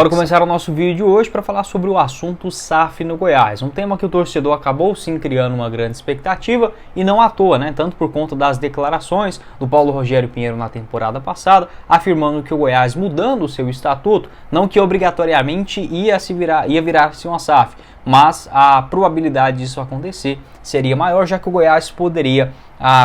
Bora começar o nosso vídeo de hoje para falar sobre o assunto SAF no Goiás, um tema que o torcedor acabou sim criando uma grande expectativa e não à toa, né? Tanto por conta das declarações do Paulo Rogério Pinheiro na temporada passada, afirmando que o Goiás, mudando o seu estatuto, não que obrigatoriamente ia virar-se uma SAF, mas a probabilidade disso acontecer seria maior, já que o Goiás poderia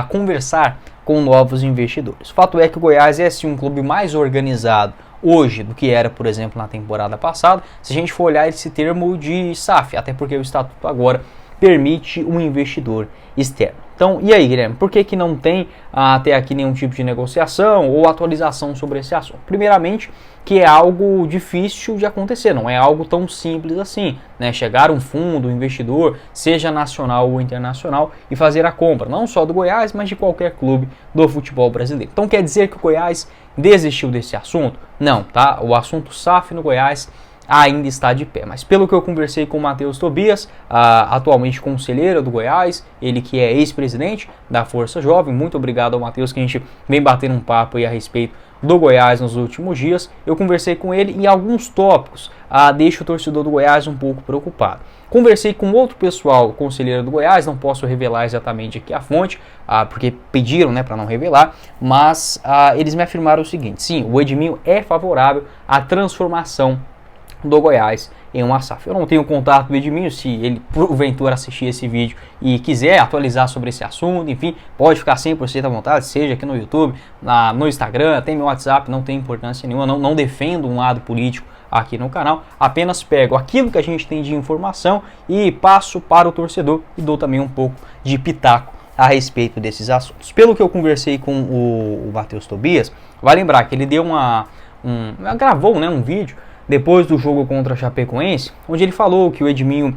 conversar com novos investidores. O fato é que o Goiás é sim um clube mais organizado hoje do que era, por exemplo, na temporada passada, se a gente for olhar esse termo de SAF, até porque o estatuto agora permite um investidor externo. Então, e aí, Guilherme, por que não tem até aqui nenhum tipo de negociação ou atualização sobre esse assunto? Primeiramente, que é algo difícil de acontecer, não é algo tão simples assim, né? Chegar um fundo, um investidor, seja nacional ou internacional, e fazer a compra, não só do Goiás, mas de qualquer clube do futebol brasileiro. Então quer dizer que o Goiás desistiu desse assunto? Não, tá? O assunto SAF no Goiás ainda está de pé, mas pelo que eu conversei com o Matheus Tobias, atualmente conselheiro do Goiás, ele que é ex-presidente da Força Jovem, muito obrigado ao Matheus, que a gente vem batendo um papo aí a respeito do Goiás nos últimos dias. Eu conversei com ele e alguns tópicos deixam o torcedor do Goiás um pouco preocupado. Conversei com outro pessoal, conselheiro do Goiás, não posso revelar exatamente aqui a fonte, porque pediram, né, para não revelar, mas eles me afirmaram o seguinte: sim, o Edminho é favorável à transformação do Goiás em uma SAF. Eu não tenho contato do Edminho, se ele porventura assistir esse vídeo e quiser atualizar sobre esse assunto, enfim, pode ficar 100% à vontade, seja aqui no YouTube, no Instagram, tem meu WhatsApp, não tem importância nenhuma, não defendo um lado político aqui no canal, apenas pego aquilo que a gente tem de informação e passo para o torcedor e dou também um pouco de pitaco a respeito desses assuntos. Pelo que eu conversei com o Matheus Tobias, vai lembrar que ele deu gravou, né, um vídeo depois do jogo contra a Chapecoense, onde ele falou que o Edminho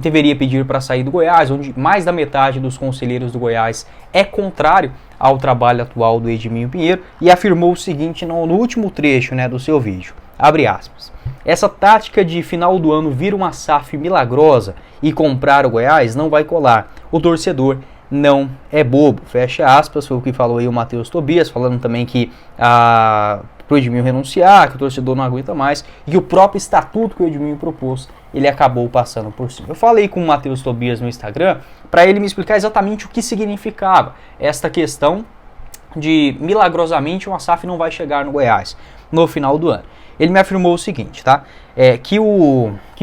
deveria pedir para sair do Goiás, onde mais da metade dos conselheiros do Goiás é contrário ao trabalho atual do Edminho Pinheiro, e afirmou o seguinte no último trecho, né, do seu vídeo, abre aspas: essa tática de final do ano vir uma SAF milagrosa e comprar o Goiás não vai colar, o torcedor não é bobo, fecha aspas. Foi o que falou aí o Matheus Tobias, falando também que o Edminho renunciar, que o torcedor não aguenta mais, e que o próprio estatuto que o Edminho propôs, ele acabou passando por cima. Eu falei com o Matheus Tobias no Instagram para ele me explicar exatamente o que significava esta questão de milagrosamente uma SAF não vai chegar no Goiás no final do ano. Ele me afirmou o seguinte, tá? Que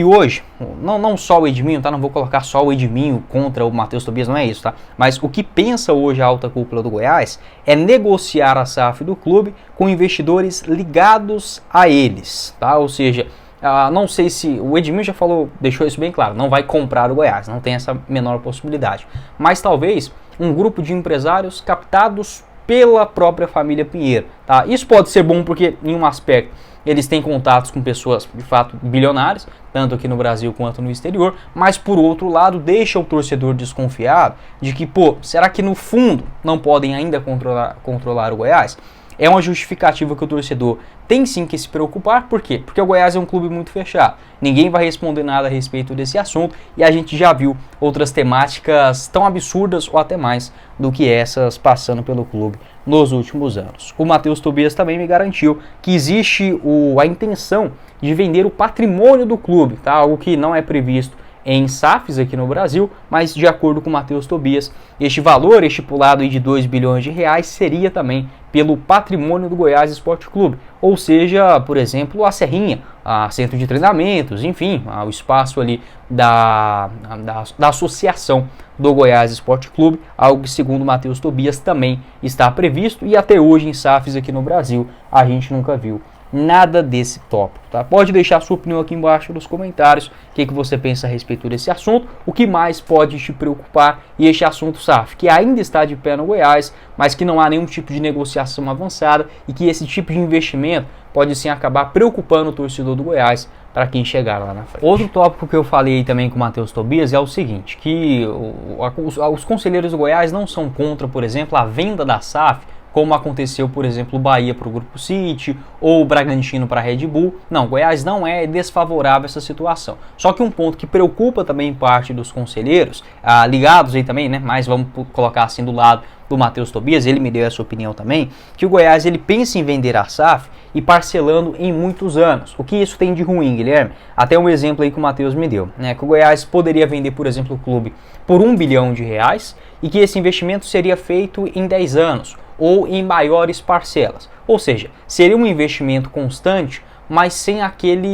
hoje, não só o Edminho, tá? Não vou colocar só o Edminho contra o Matheus Tobias, não é isso, tá? Mas o que pensa hoje a alta cúpula do Goiás é negociar a SAF do clube com investidores ligados a eles, tá? Ou seja, não sei se o Edminho já falou, deixou isso bem claro, não vai comprar o Goiás, não tem essa menor possibilidade. Mas talvez um grupo de empresários captados pela própria família Pinheiro, tá? Isso pode ser bom porque, em um aspecto, eles têm contatos com pessoas, de fato, bilionárias, tanto aqui no Brasil quanto no exterior, mas, por outro lado, deixa o torcedor desconfiado de que, será que no fundo não podem ainda controlar o Goiás? É uma justificativa que o torcedor tem sim que se preocupar. Por quê? Porque o Goiás é um clube muito fechado. Ninguém vai responder nada a respeito desse assunto e a gente já viu outras temáticas tão absurdas ou até mais do que essas passando pelo clube nos últimos anos. O Matheus Tobias também me garantiu que existe a intenção de vender o patrimônio do clube, tá? Algo que não é previsto em SAFs aqui no Brasil, mas de acordo com o Matheus Tobias, este valor estipulado de 2 bilhões de reais seria também pelo patrimônio do Goiás Esporte Clube, ou seja, por exemplo, a Serrinha, centro de treinamentos, enfim, o espaço ali da associação do Goiás Esporte Clube, algo que, segundo o Matheus Tobias, também está previsto, e até hoje em SAFs aqui no Brasil a gente nunca viu nada desse tópico, tá? Pode deixar sua opinião aqui embaixo nos comentários, o que você pensa a respeito desse assunto, o que mais pode te preocupar, e este assunto SAF, que ainda está de pé no Goiás, mas que não há nenhum tipo de negociação avançada, e que esse tipo de investimento pode sim acabar preocupando o torcedor do Goiás para quem chegar lá na frente. Outro tópico que eu falei também com o Matheus Tobias é o seguinte, que os conselheiros do Goiás não são contra, por exemplo, a venda da SAF, como aconteceu, por exemplo, o Bahia para o Grupo City ou o Bragantino para a Red Bull. Não, Goiás não é desfavorável a essa situação. Só que um ponto que preocupa também parte dos conselheiros, ligados aí também, né, mas vamos colocar assim do lado do Matheus Tobias, ele me deu essa opinião também, que o Goiás ele pensa em vender a SAF e parcelando em muitos anos. O que isso tem de ruim, Guilherme? Até um exemplo aí que o Matheus me deu, né? Que o Goiás poderia vender, por exemplo, o clube por R$1 bilhão e que esse investimento seria feito em 10 anos ou em maiores parcelas. Ou seja, seria um investimento constante, mas sem aquela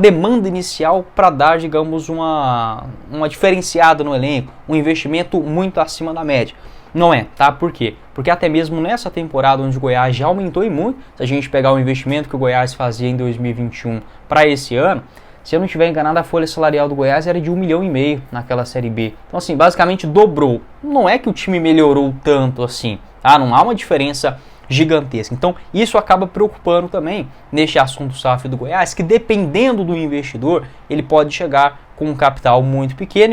demanda inicial para dar, digamos, uma diferenciada no elenco, um investimento muito acima da média. Não é, tá? Por quê? Porque até mesmo nessa temporada onde o Goiás já aumentou e muito, se a gente pegar o investimento que o Goiás fazia em 2021 para esse ano, se eu não estiver enganado, a folha salarial do Goiás era de R$1,5 milhão naquela Série B. Então, assim, basicamente dobrou. Não é que o time melhorou tanto assim, tá? Não há uma diferença gigantesca. Então, isso acaba preocupando também neste assunto SAF do Goiás, que dependendo do investidor, ele pode chegar com um capital muito pequeno